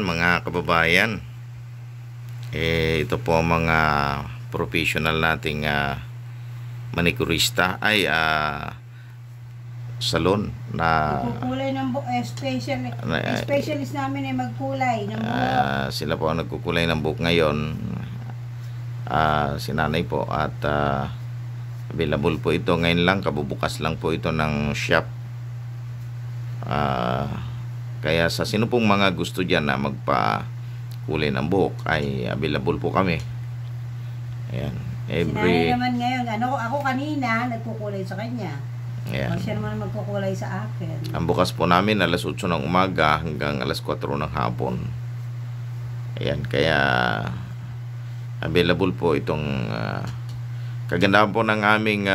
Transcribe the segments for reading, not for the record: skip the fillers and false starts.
Mga kababayan, ito po ang mga professional nating manikurista ay salon na Magkukulay ng specialist namin ay magkulay ng buhok. sila po ang nagkukulay ng buhok ngayon, si nanay po, at available po ito ngayon lang, kabubukas lang po ito ng shop. Kaya sa sino pong mga gusto dyan na magpa-kulay ng buhok ay available po kami. Ayan. Sinanay naman ngayon, ako kanina nagkukulay sa kanya. Ayan. Siya naman magkukulay sa akin. Ang bukas po namin alas 8 ng umaga hanggang alas 4 ng hapon. Ayan. Kaya available po itong kagandahan po ng aming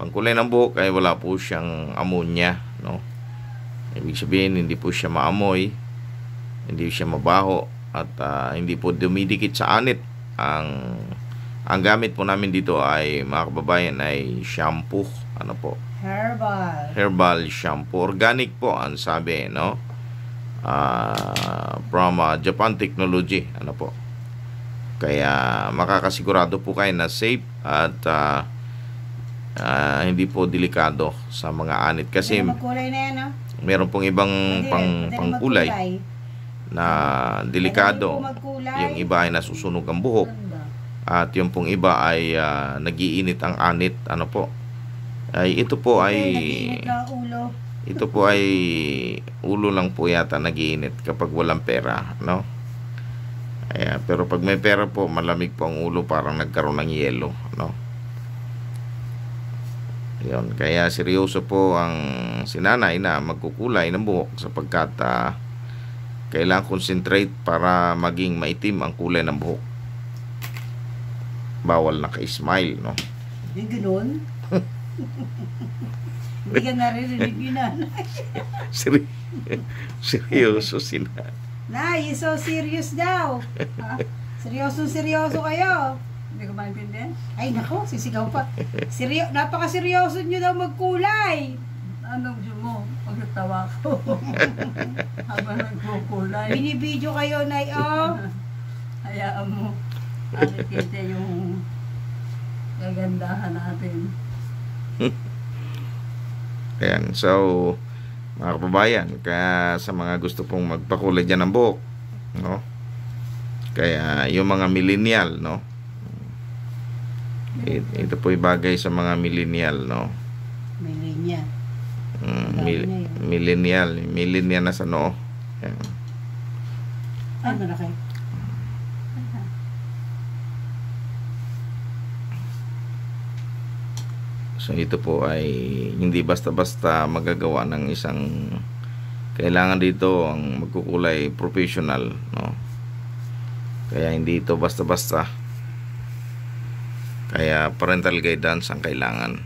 pangkulay ng buhok ay wala po siyang ammonia, no? Ibig sabihin, hindi po siya maamoy, hindi siya mabaho, at hindi po dumidikit sa anit. Ang gamit po namin dito ay, mga kababayan, ay shampoo. Ano po? Herbal shampoo. Organic po ang sabi, no? From Japan Technology. Ano po? Kaya makakasigurado po kayo na safe at hindi po delikado sa mga anit. Kasi magkulay na yan, no? Meron pong ibang pangkulay na delikado. Yung iba ay nasusunog ang buhok, at yung pong iba ay nagiinit ang anit. Ano po? Ito po ay ulo lang po yata nagiinit kapag walang pera, no? Pero pag may pera po, malamig po ang ulo, parang nagkaroon ng yelo, no? Yun, kaya seryoso po ang sinanay na magkukulay ng buhok, sapagkat kailangan concentrate para maging maitim ang kulay ng buhok. Bawal naka-smile, no? Hindi ganoon. Hindi ka naririnig yun, nanay. Seryoso sina. Nay, so serious daw. Seryoso kayo. Hindi ko maintindihan. Ay nako, sisigaw pa. Napaka-seryoso nyo daw magkulay. Ano gusto mo? Pagkatawa ko. Habang nagkukulay. Binibidyo kayo, Nay, oh. Hayaan mo. Nakikita yung kagandahan natin. Ayan, so mga kababayan, kaya sa mga gusto pong magpakulay dyan ng buhok, no? Kaya yung mga millennial, no? Ito po bagay sa mga millennial, no? Millennial na sa noo. Ayan. Ano na kayo? So ito po ay hindi basta-basta magagawa ng isang, kailangan dito ang magkukulay professional, no? Kaya hindi ito basta-basta. Kaya parental guidance ang kailangan.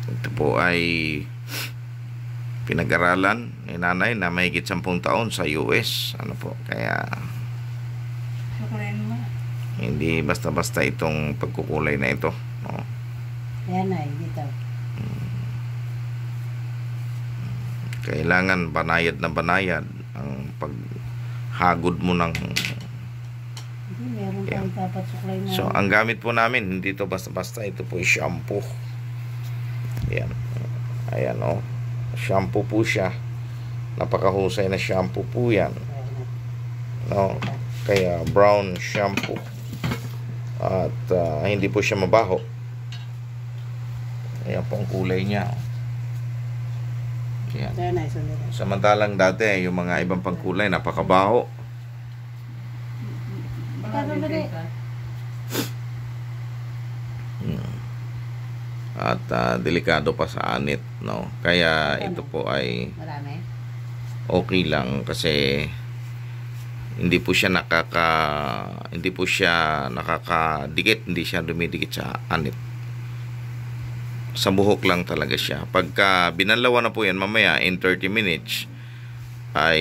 Ito po ay pinag-aralan ni nanay na mahigit 10 taon sa US. Ano po? Kaya hindi basta-basta itong pagkukulay na ito, no? Ayan, Nay, dito. Kailangan banayad na banayad ang paghagod mo ng Meron pa dapat suklay na. So ang gamit po namin, hindi ito basta-basta. Ito po ay shampoo. Ayan. Ayan, oh. Shampoo po siya. Napakahusay na shampoo po yan, no? Kaya brown shampoo. At hindi po siya mabaho. Ayan po ang kulay niya. Ayan. Samantalang dati yung mga ibang pangkulay napakabaho. At delikado pa sa anit, no? Kaya ito po ay okay lang, kasi hindi po siya nakakadikit, hindi siya dumidikit sa anit. Sa buhok lang talaga siya. Pagka binanlawan na po yan, mamaya in 30 minutes ay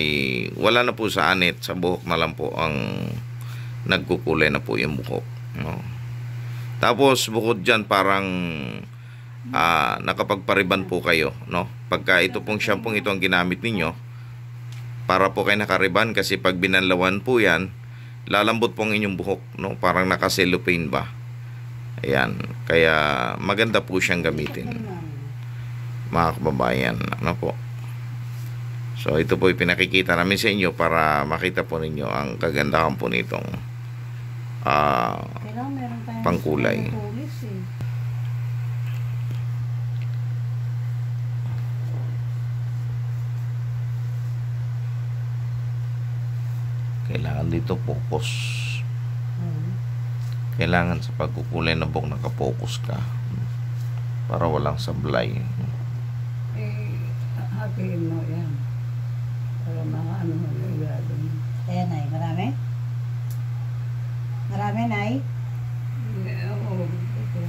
wala na po sa anit, sa buhok na lang po ang nagkukulay na po yung buhok, no? Tapos bukod dyan, parang nakapagpariban po kayo, no? Pagka ito pong shampoo ito ang ginamit ninyo, para po kayo nakariban kasi pag binanlawan po yan, lalambot po ang inyong buhok, no? Parang naka-cellophane ba. Ayan, kaya maganda po siyang gamitin, mga kababayan. Ano po? So ito po pinakikita namin sa inyo para makita po ninyo ang kagandahan po nitong Kailangan meron tayong pangkulay. tulis eh. Kailangan dito focus. Kailangan sa pagkukulay ng buhok nakapokus ka para walang sablay. Hatiin mo yan. Para mga ano mo yung gado mo. Ayan, Nay. Marami? Marami, Nay? Oo. Ito.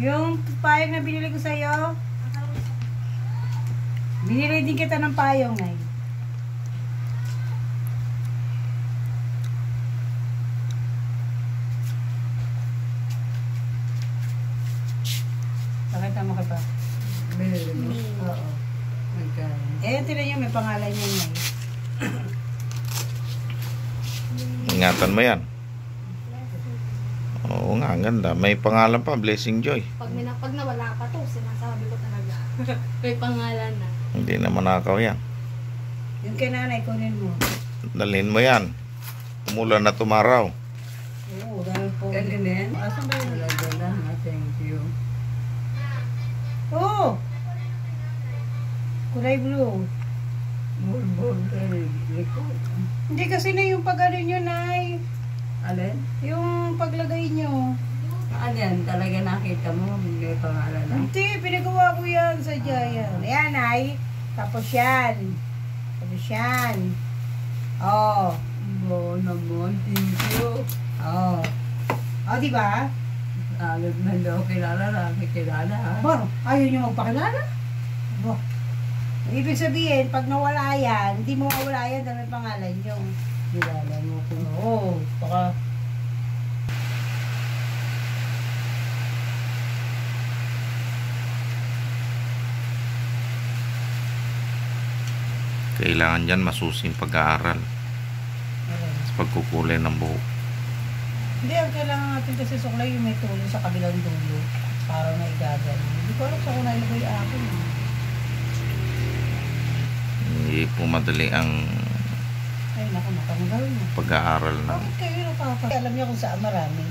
Yung payong na binili ko sa'yo, binili din kita ng payong, Nay. Pakita mo ka pa. Binili mo? Oo. Magkano? Eh, tinan niyo, may pangalan niya, Nay. Ingatan mo yan. Oo nga, ang ganda. May pangalan pa, Blessing Joy. Pag nawala pa to, sinasabi ko talaga. May pangalan na. Hindi naman nakaw yan. Yung kay Nanay, kunin mo. Dalhin mo yan. Umulan na tumaraw. Oo, dahil po. Ganyan. Asan ba yung talaga na? Thank you. Oo! Kulay blue. Bulbul. Likod. Hindi kasi na yung pag-ano nyo, Nay. Alin? Yung paglagay nyo. Ano yan? Talaga nakita mo? May pangalan na? Hindi, pinagawa ko yan sa Jayan. Ayan, Nay. Tapos yan. Tapos yan. Oh. Oo naman. Thank you. Oh. Oh, di ba? Agad man daw kilala. Nakikilala ha? Aba, ayaw nyo magpakilala? Aba. Ibig sabihin, pag nawala yan, hindi mo mawala yan dahil may pangalan nyo. Kilala mo ko. Oo, baka... Kailangan dyan masusing pag-aaral sa pagkukulay ng buhok. Hindi, ang kailangan natin kasi suklay yung may tulo sa kabilang dulo. Para na igagan. Hindi ko alam sa kung nailagay akin. Hindi po madali ang Ay, naku, natanggal na. pag-aaral ng Bakit kayo napapag... Alam niyo kung saan marami.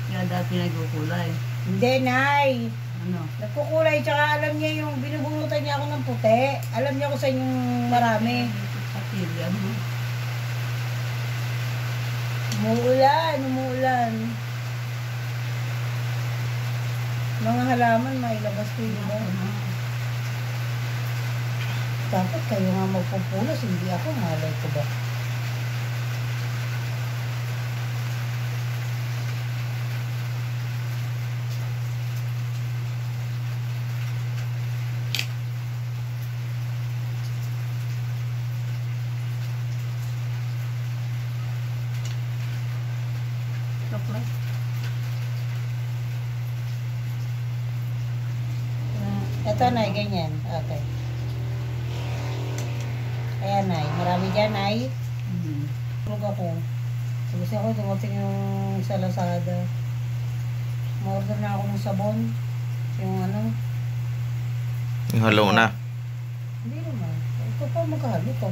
Kaya dati nagkukulay. Hindi, Nay. Ano? Nagkukulay, tsaka alam niya yung binubunutan niya ako ng puti. Alam niya kung saan yung marami. Patilya mo. Umuulan. Mga halaman, mailabas ko yun, diba? Dapat kayo nga magpupulas, hindi ako, malay ko ba? Chocolate. Ito, Nay, ganyan. Okay. Ayan, Nay. Marami dyan, Nay. Tulog ako. Kasi ako, dumating yung sa Lazada. Ma-order na ako ng sabon. Yung ano. yung halo na. Hindi naman. Ito pa maghalo to.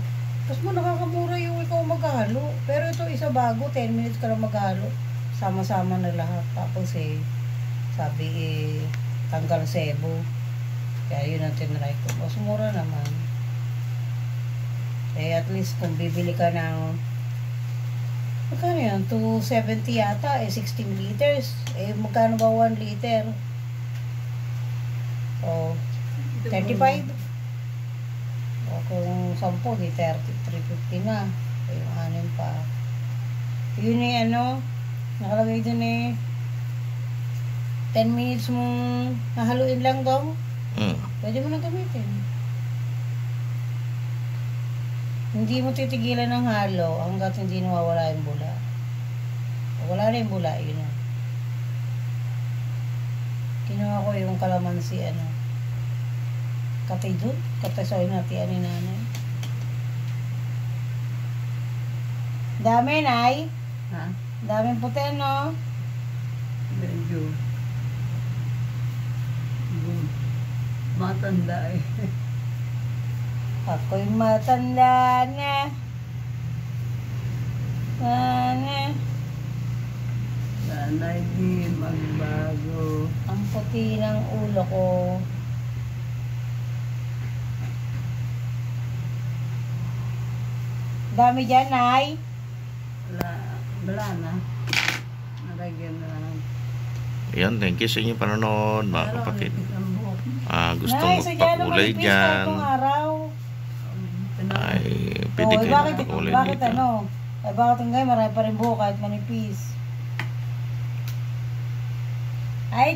Tapos mo nakakamura yung ikaw maghalo. Pero ito isa bago. 10 minutes ka lang maghalo. Sama-sama na lahat. Tapos sabi tanggal sebo. Kaya yun ang tinry ko. Mas mura naman. At least kung bibili ka ng magkano yan? 270 yata. 16 liters. Magkano ba 1 liter? O 35. O kung 10, di 30, 350 na. O yung 6 pa. Yun nakalagay dun 10 minutes mong nahaluin lang daw. Mm. Pwede mo na gamitin. Hindi mo titigilan ng halo hanggat hindi nawawala yung bula. Wala na yung bula, yun na. Kinuha ko yung kalamansi, katay doon. Katay sa natin ni nanay. Dami, Nay. Ha? Daming puti, no? Medyo. Matanda eh. Ako'y matanda na. Sana hindi magbago. Ang puti ng ulo ko. Dami dyan, Nay. Wala na. Nalagyan na lang. Ayan, thank you sa inyong panonood, mga Pero kapatid. nipis ang buhok. Gustong Nay, sadya naman magpakulay ipis dyan. itong araw. Ay, pwede Oh, kayo bakit magpakulay dito. Bakit ngayon marami pa rin buhok kahit manipis? Ay,